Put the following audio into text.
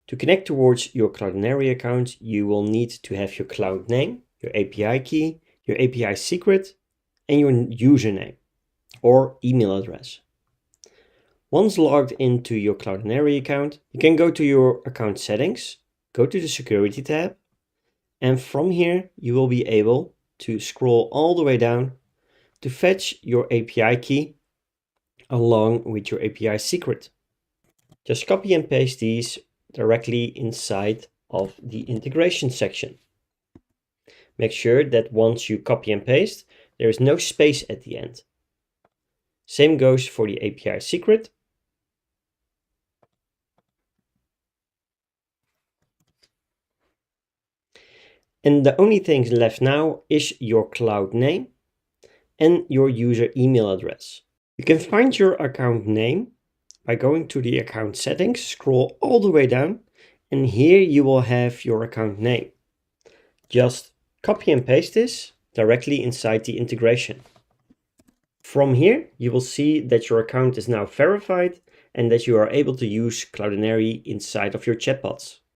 To connect towards your Cloudinary account, you will need to have your cloud name, your API key, your API secret, and your username or email address. Once logged into your Cloudinary account, you can go to your account settings, go to the security tab, and from here you will be able to scroll all the way down to fetch your API key along with your API secret. Just copy and paste these directly inside of the integration section. Make sure that once you copy and paste, there is no space at the end. Same goes for the API secret. And the only thing left now is your cloud name and your user email address. You can find your account name by going to the account settings, scroll all the way down, and here you will have your account name. Just copy and paste this directly inside the integration. From here, you will see that your account is now verified and that you are able to use Cloudinary inside of your chatbots.